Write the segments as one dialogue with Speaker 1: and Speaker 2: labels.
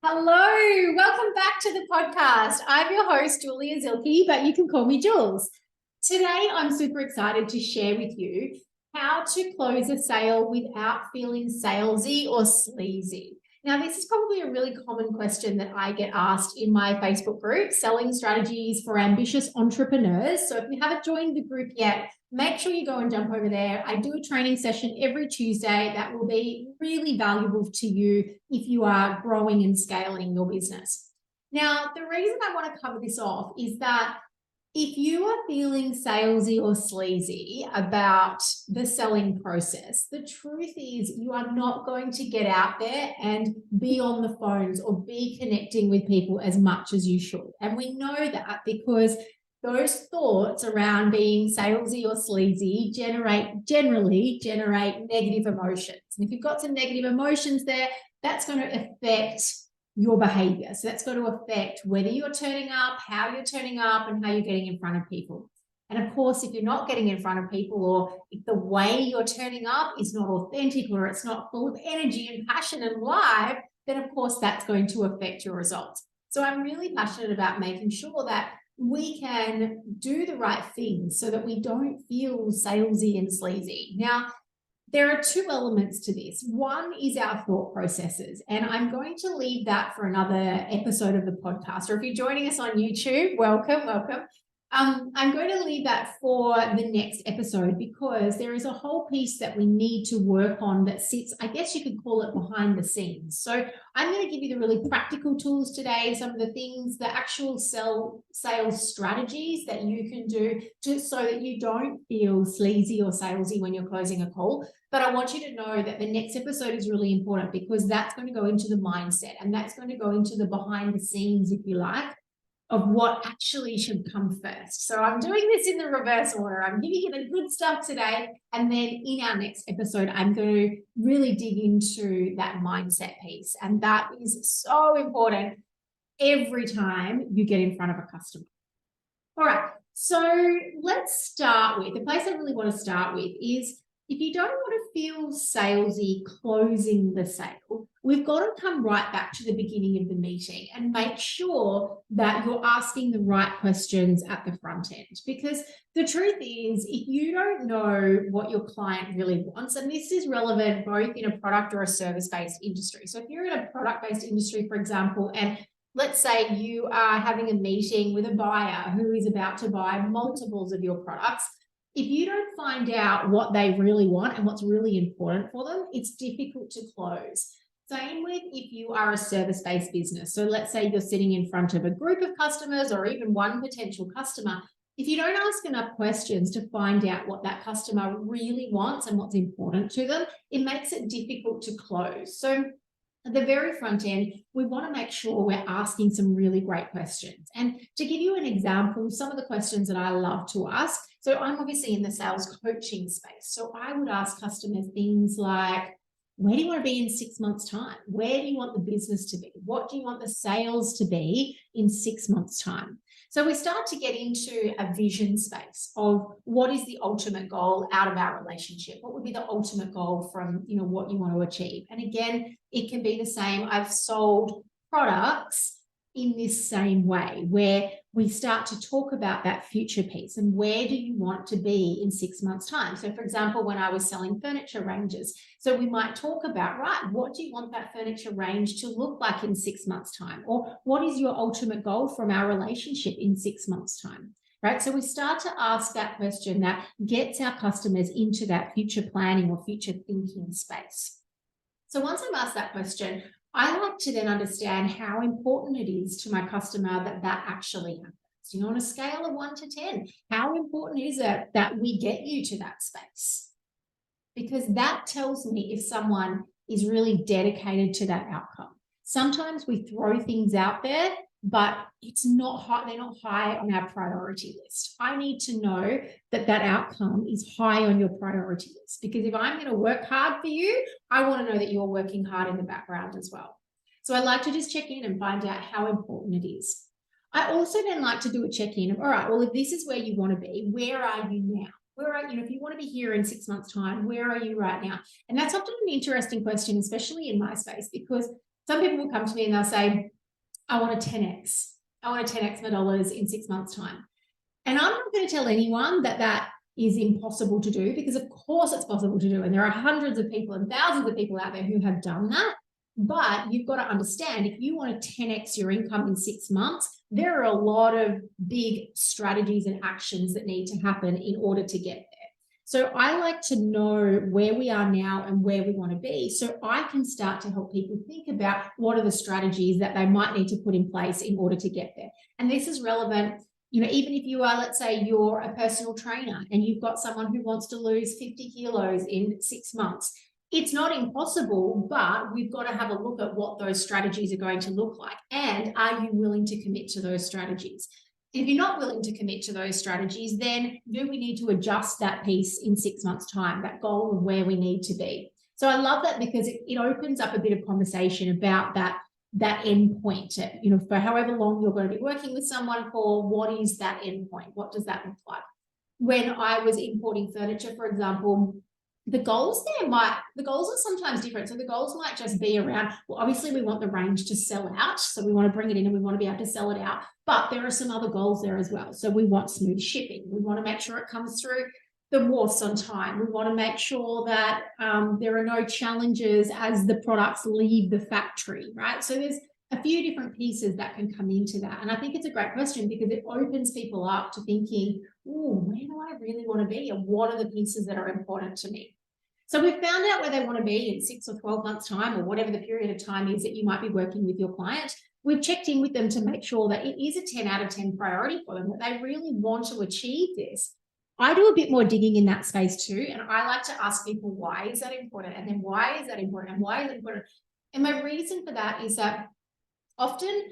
Speaker 1: Hello, welcome back to the podcast. I'm your host, Julia Zilke, but you can call me Jules. Today, I'm super excited to share with you how to close a sale without feeling salesy or sleazy. Now, this is probably a really common question that I get asked in my Facebook group, Selling Strategies for Ambitious Entrepreneurs. So if you haven't joined the group yet, make sure you go and jump over there. I do a training session every Tuesday that will be really valuable to you if you are growing and scaling your business. Now, the reason I want to cover this off is that if you are feeling salesy or sleazy about the selling process, the truth is you are not going to get out there and be on the phones or be connecting with people as much as you should. And we know that because those thoughts around being salesy or sleazy generally generate negative emotions. And if you've got some negative emotions there, that's going to affect your behavior. So that's going to affect whether you're turning up, how you're turning up, and how you're getting in front of people. And of course, if you're not getting in front of people, or if the way you're turning up is not authentic, or it's not full of energy and passion and live, then of course that's going to affect your results. So I'm really passionate about making sure that we can do the right things so that we don't feel salesy and sleazy. Now, there are two elements to this. One is our thought processes, and I'm going to leave that for another episode of the podcast. Or if you're joining us on YouTube, welcome. I'm going to leave that for the next episode because there is a whole piece that we need to work on that sits, I guess you could call it, behind the scenes. So I'm going to give you the really practical tools today, some of the things, the actual sales strategies that you can do so that you don't feel sleazy or salesy when you're closing a call. But I want you to know that the next episode is really important because that's going to go into the mindset, and that's going to go into the behind the scenes, if you like, of what actually should come first. So I'm doing this in the reverse order. I'm giving you the good stuff today. And then in our next episode, I'm going to really dig into that mindset piece. And that is so important every time you get in front of a customer. All right. So let's start with the place I really want to start with is if you don't want to feel salesy closing the sale, we've got to come right back to the beginning of the meeting and make sure that you're asking the right questions at the front end. Because the truth is, if you don't know what your client really wants, and this is relevant both in a product or a service-based industry. So if you're in a product-based industry, for example, and let's say you are having a meeting with a buyer who is about to buy multiples of your products. If you don't find out what they really want and what's really important for them, it's difficult to close. Same with if you are a service-based business. So let's say you're sitting in front of a group of customers or even one potential customer. If you don't ask enough questions to find out what that customer really wants and what's important to them, it makes it difficult to close. So at the very front end, we want to make sure we're asking some really great questions. And to give you an example, some of the questions that I love to ask. So I'm obviously in the sales coaching space. So I would ask customers things like, where do you want to be in 6 months' time? Where do you want the business to be? What do you want the sales to be in 6 months' time? So we start to get into a vision space of what is the ultimate goal out of our relationship? What would be the ultimate goal from, what you want to achieve? And again, it can be the same. I've sold products in this same way where we start to talk about that future piece and where do you want to be in 6 months' time? So for example, when I was selling furniture ranges, so we might talk about, right, what do you want that furniture range to look like in 6 months' time? Or what is your ultimate goal from our relationship in 6 months' time? Right? So we start to ask that question that gets our customers into that future planning or future thinking space. So once I've asked that question, I like to then understand how important it is to my customer that actually happens. On a scale of 1 to 10, how important is it that we get you to that space? Because that tells me if someone is really dedicated to that outcome. Sometimes we throw things out there, but it's not high, they're not high on our priority list. I need to know that outcome is high on your priority list, because if I'm going to work hard for you, I want to know that you're working hard in the background as well. So I like to just check in and find out how important it is. I also then like to do a check-in of, all right, well, if this is where you want to be, where are you now? Where are you? If you want to be here in 6 months' time, where are you right now? And that's often an interesting question, especially in my space, because some people will come to me and they'll say, I want a 10x. I want to 10x my dollars in 6 months' time. And I'm not going to tell anyone that that is impossible to do, because of course it's possible to do. And there are hundreds of people and thousands of people out there who have done that. But you've got to understand, if you want to 10x your income in 6 months, there are a lot of big strategies and actions that need to happen in order to get there. So I like to know where we are now and where we want to be, so I can start to help people think about what are the strategies that they might need to put in place in order to get there. And this is relevant, even if you are, let's say you're a personal trainer and you've got someone who wants to lose 50 kilos in 6 months. It's not impossible, but we've got to have a look at what those strategies are going to look like. And are you willing to commit to those strategies? If you're not willing to commit to those strategies, then do we need to adjust that piece in 6 months' time, that goal of where we need to be? So I love that, because it opens up a bit of conversation about that end point. For however long you're going to be working with someone for, what is that end point? What does that look like? When I was importing furniture, for example, the goals are sometimes different. So the goals might just be around, well, obviously we want the range to sell out. So we want to bring it in and we want to be able to sell it out. But there are some other goals there as well. So we want smooth shipping. We want to make sure it comes through the wharfs on time. We want to make sure that there are no challenges as the products leave the factory, right? So there's a few different pieces that can come into that. And I think it's a great question, because it opens people up to thinking, oh, where do I really want to be? And what are the pieces that are important to me? So we've found out where they want to be in 6 or 12 months' time, or whatever the period of time is that you might be working with your client. We've checked in with them to make sure that it is a 10 out of 10 priority for them, that they really want to achieve this. I do a bit more digging in that space too. And I like to ask people, why is that important? And then why is that important? And why is it important? And my reason for that is that often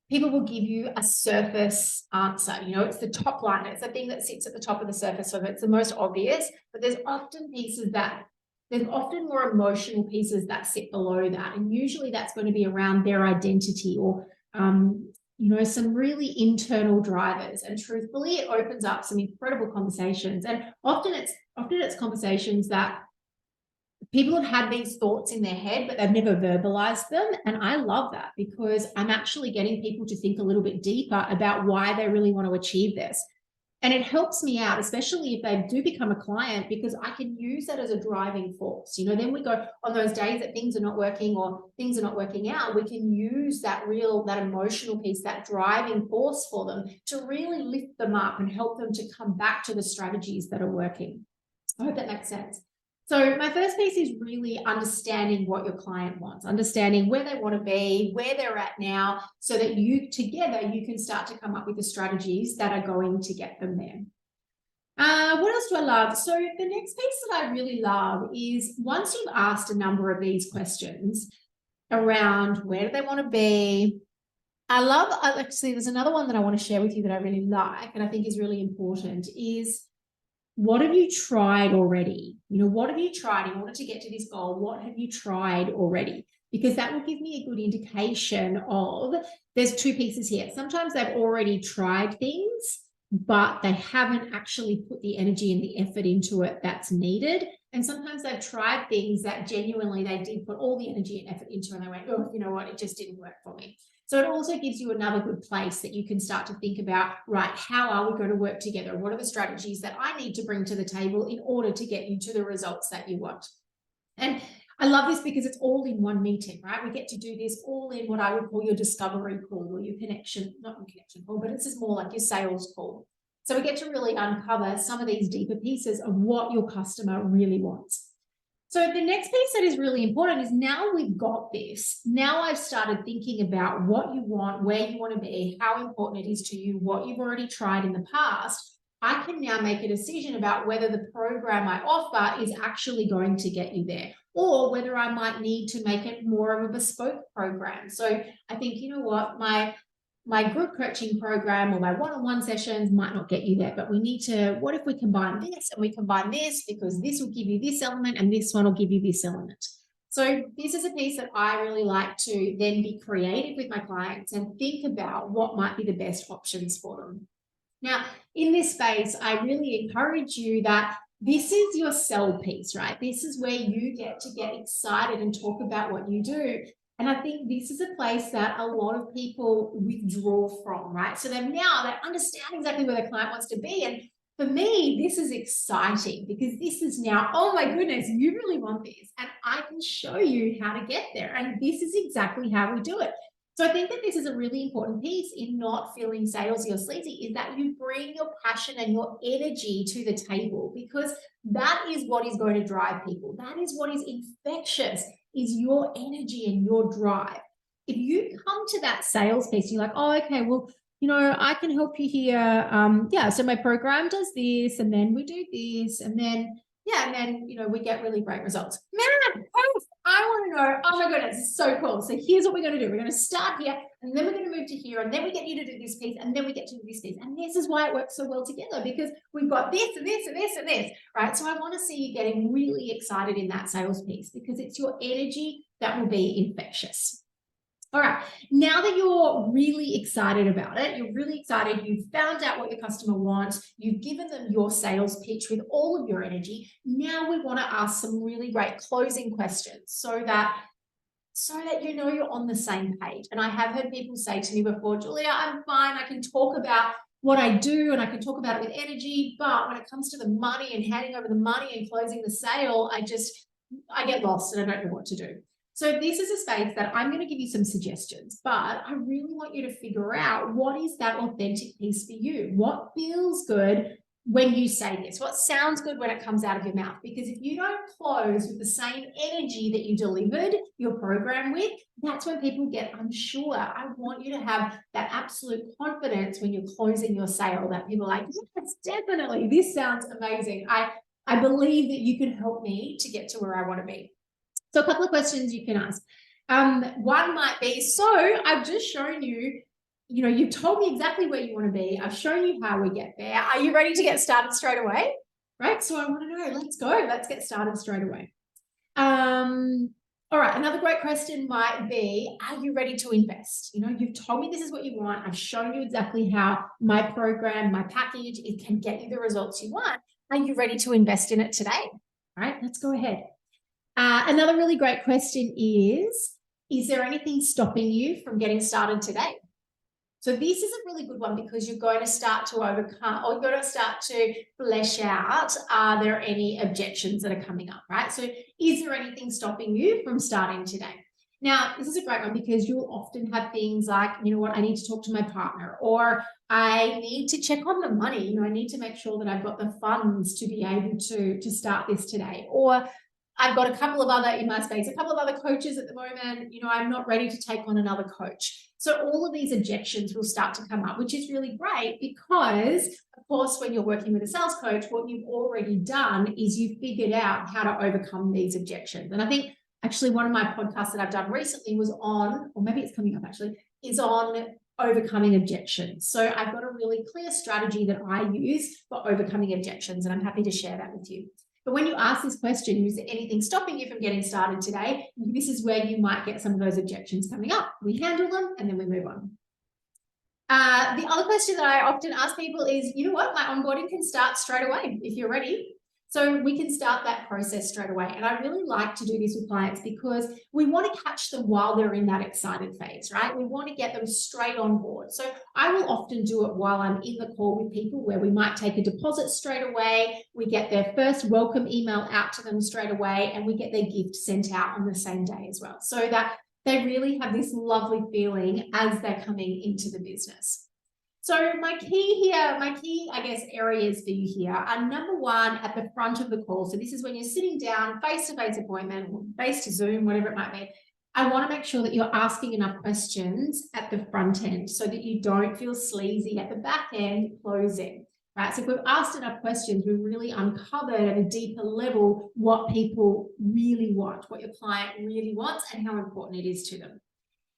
Speaker 1: people will give you a surface answer. It's the top line. It's the thing that sits at the top of the surface of it. It's the most obvious, but there's often more emotional pieces that sit below that. And usually that's going to be around their identity, or, some really internal drivers. And truthfully, it opens up some incredible conversations. And often it's conversations that people have had these thoughts in their head, but they've never verbalized them. And I love that, because I'm actually getting people to think a little bit deeper about why they really want to achieve this. And it helps me out, especially if they do become a client, because I can use that as a driving force. Then we go on those days that things are not working or things are not working out, we can use that emotional piece, that driving force for them, to really lift them up and help them to come back to the strategies that are working. I hope that makes sense. So my first piece is really understanding what your client wants, understanding where they want to be, where they're at now, so that you can start to come up with the strategies that are going to get them there. What else do I love? So the next piece that I really love is, once you've asked a number of these questions around where do they want to be, actually, there's another one that I want to share with you that I really like and I think is really important, is, what have you tried already? What have you tried in order to get to this goal? What have you tried already? Because that will give me a good indication of, there's two pieces here. Sometimes they've already tried things, but they haven't actually put the energy and the effort into it that's needed. And sometimes they've tried things that genuinely they did put all the energy and effort into, and they went, oh, you know what, it just didn't work for me. So it also gives you another good place that you can start to think about, right, how are we going to work together? What are the strategies that I need to bring to the table in order to get you to the results that you want? And I love this because it's all in one meeting, right? We get to do this all in what I would call your discovery call, or your not your connection call, but it's just more like your sales call. So we get to really uncover some of these deeper pieces of what your customer really wants. So the next piece that is really important is, now we've got this. Now I've started thinking about what you want, where you want to be, how important it is to you, what you've already tried in the past. I can now make a decision about whether the program I offer is actually going to get you there, or whether I might need to make it more of a bespoke program. So I think, you know what, my group coaching program or my one-on-one sessions might not get you there, but what if we combine this and we combine this, because this will give you this element and this one will give you this element. So this is a piece that I really like to then be creative with my clients and think about what might be the best options for them. Now, in this space, I really encourage you that this is your sell piece, right? This is where you get to get excited and talk about what you do. And I think this is a place that a lot of people withdraw from, right? So they understand exactly where their client wants to be. And for me, this is exciting because this is now, oh my goodness, you really want this. And I can show you how to get there. And this is exactly how we do it. So I think that this is a really important piece in not feeling salesy or sleazy, is that you bring your passion and your energy to the table, because that is what is going to drive people. That is what is infectious, is your energy and your drive. If you come to that sales piece and you're like, oh, okay, well, I can help you here. So my program does this, and then we do this, and then we get really great results. Man, I want to know, oh my goodness, it's so cool. So here's what we're going to do. We're going to start here, and then we're going to move to here, and then we get you to do this piece, and then we get to do this piece. And this is why it works so well together, because we've got this and this and this and this, right? So I want to see you getting really excited in that sales piece, because it's your energy that will be infectious. All right, now that you're really excited about it, you're really excited, you've found out what your customer wants, you've given them your sales pitch with all of your energy. Now we want to ask some really great closing questions so that you're on the same page. And I have heard people say to me before, Julia, I'm fine, I can talk about what I do and I can talk about it with energy, but when it comes to the money and handing over the money and closing the sale, I get lost and I don't know what to do. So this is a space that I'm going to give you some suggestions, but I really want you to figure out, what is that authentic piece for you? What feels good when you say this? What sounds good when it comes out of your mouth? Because if you don't close with the same energy that you delivered your program with, that's when people get unsure. I want you to have that absolute confidence when you're closing your sale, that people are like, yes, definitely, this sounds amazing. I believe that you can help me to get to where I want to be. So a couple of questions you can ask. One might be, so I've just shown you, you've told me exactly where you want to be. I've shown you how we get there. Are you ready to get started straight away? Right. So I want to know, let's go. Let's get started straight away. All right. Another great question might be, are you ready to invest? You've told me this is what you want. I've shown you exactly how my program, my package, it can get you the results you want. Are you ready to invest in it today? All right. Let's go ahead. Another really great question is there anything stopping you from getting started today? So this is a really good one, because you're going to start to overcome, or you're going to start to flesh out, are there any objections that are coming up, right? So is there anything stopping you from starting today? Now, this is a great one, because you'll often have things like, I need to talk to my partner, or I need to check on the money. I need to make sure that I've got the funds to be able to start this today, or I've got a couple of other, in my space, a couple of other coaches at the moment, I'm not ready to take on another coach. So all of these objections will start to come up, which is really great, because of course, when you're working with a sales coach, what you've already done is you've figured out how to overcome these objections. And I think actually one of my podcasts that I've done recently was on, or maybe it's coming up actually, is on overcoming objections. So I've got a really clear strategy that I use for overcoming objections, and I'm happy to share that with you. But when you ask this question, is there anything stopping you from getting started today? This is where you might get some of those objections coming up. We handle them and then we move on. The other question that I often ask people is, my onboarding can start straight away if you're ready. So we can start that process straight away. And I really like to do this with clients, because we want to catch them while they're in that excited phase, right? We want to get them straight on board. So I will often do it while I'm in the call with people, where we might take a deposit straight away. We get their first welcome email out to them straight away, and we get their gift sent out on the same day as well, so that they really have this lovely feeling as they're coming into the business. So my key, I guess, areas for you here are, number one, at the front of the call. So this is when you're sitting down, face-to-face appointment, or face to Zoom, whatever it might be. I want to make sure that you're asking enough questions at the front end, so that you don't feel sleazy at the back end closing, right? So if we've asked enough questions, we've really uncovered at a deeper level what people really want, what your client really wants, and how important it is to them.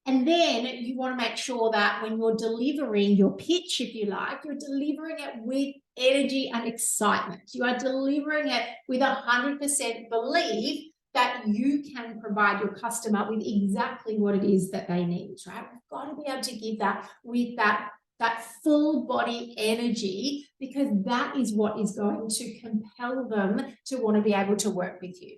Speaker 1: And then you want to make sure that when you're delivering your pitch, if you like, you're delivering it with energy and excitement. You are delivering it with 100% belief that you can provide your customer with exactly what it is that they need, right? We've got to be able to give that with that full body energy, because that is what is going to compel them to want to be able to work with you.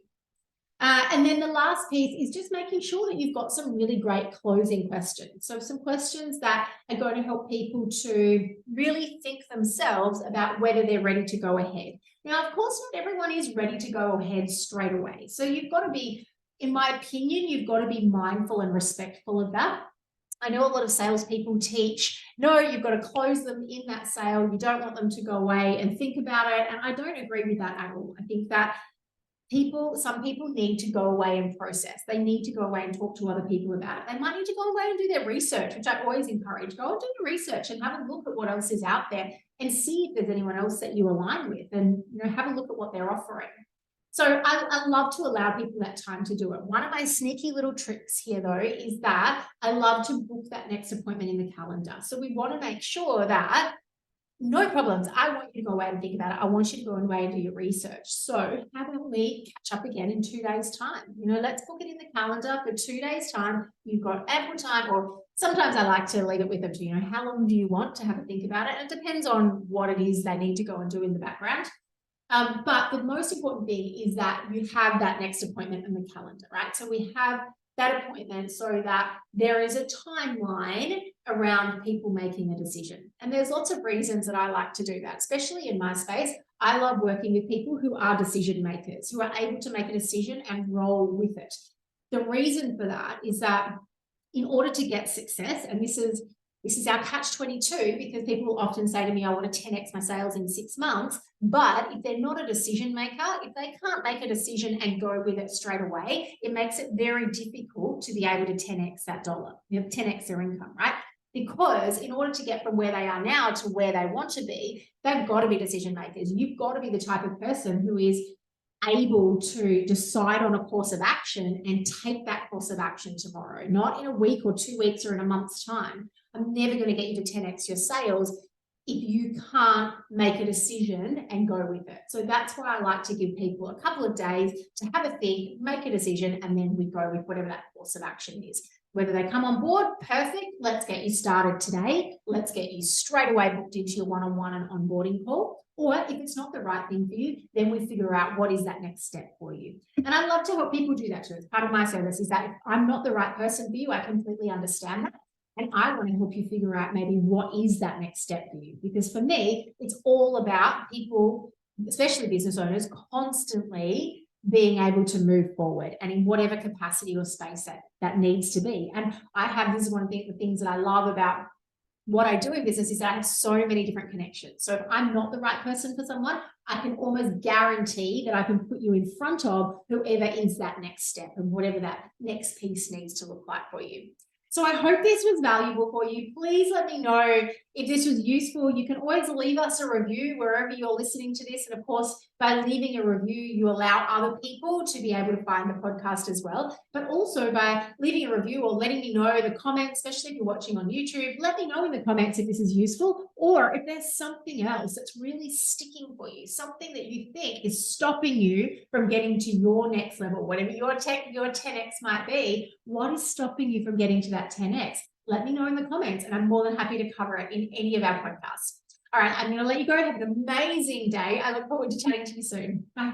Speaker 1: And then the last piece is just making sure that you've got some really great closing questions. So some questions that are going to help people to really think themselves about whether they're ready to go ahead. Now, of course, not everyone is ready to go ahead straight away. So you've got to be, in my opinion, you've got to be mindful and respectful of that. I know a lot of salespeople teach, no, you've got to close them in that sale. You don't want them to go away and think about it. And I don't agree with that at all. I think that some people need to go away and process. They need to go away and talk to other people about it. They might need to go away and do their research, which I always encourage. Go and do your research and have a look at what else is out there and see if there's anyone else that you align with, and have a look at what they're offering. So I love to allow people that time to do it. One of my sneaky little tricks here, though, is that I love to book that next appointment in the calendar. So we want to make sure that no problems. I want you to go away and think about it. I want you to go away and do your research. So how about we catch up again in 2 days' time? Let's book it in the calendar for 2 days' time. You've got ample time, or sometimes I like to leave it with them to, how long do you want to have a think about it? And it depends on what it is they need to go and do in the background. But the most important thing is that you have that next appointment in the calendar, right? So we have that appointment so that there is a timeline around people making a decision. And there's lots of reasons that I like to do that, especially in my space. I love working with people who are decision makers, who are able to make a decision and roll with it. The reason for that is that in order to get success, and this is our catch-22, because people will often say to me, I want to 10x my sales in 6 months. But if they're not a decision maker, if they can't make a decision and go with it straight away, it makes it very difficult to be able to 10x that dollar, 10x their income, right? Because in order to get from where they are now to where they want to be, they've got to be decision makers. You've got to be the type of person who is able to decide on a course of action and take that course of action tomorrow, not in a week or 2 weeks or in a month's time. I'm never going to get you to 10x your sales if you can't make a decision and go with it. So that's why I like to give people a couple of days to have a think, make a decision, and then we go with whatever that course of action is. Whether they come on board, perfect. Let's get you started today. Let's get you straight away booked into your one-on-one and onboarding call. Or if it's not the right thing for you, then we figure out what is that next step for you. And I love to help people do that too. It's part of my service is that if I'm not the right person for you, I completely understand that. And I want to help you figure out maybe what is that next step for you. Because for me, it's all about people, especially business owners, constantly being able to move forward and in whatever capacity or space that needs to be. And this is one of the things that I love about what I do in business is that I have so many different connections. So if I'm not the right person for someone, I can almost guarantee that I can put you in front of whoever is that next step and whatever that next piece needs to look like for you. So I hope this was valuable for you. Please let me know if this was useful. You can always leave us a review wherever you're listening to this. And of course, by leaving a review, you allow other people to be able to find the podcast as well. But also by leaving a review or letting me know the comments, especially if you're watching on YouTube, let me know in the comments if this is useful or if there's something else that's really sticking for you, something that you think is stopping you from getting to your next level, whatever your 10x might be. What is stopping you from getting to that 10x? Let me know in the comments and I'm more than happy to cover it in any of our podcasts. All right, I'm going to let you go. Have an amazing day. I look forward to chatting to you soon. Bye.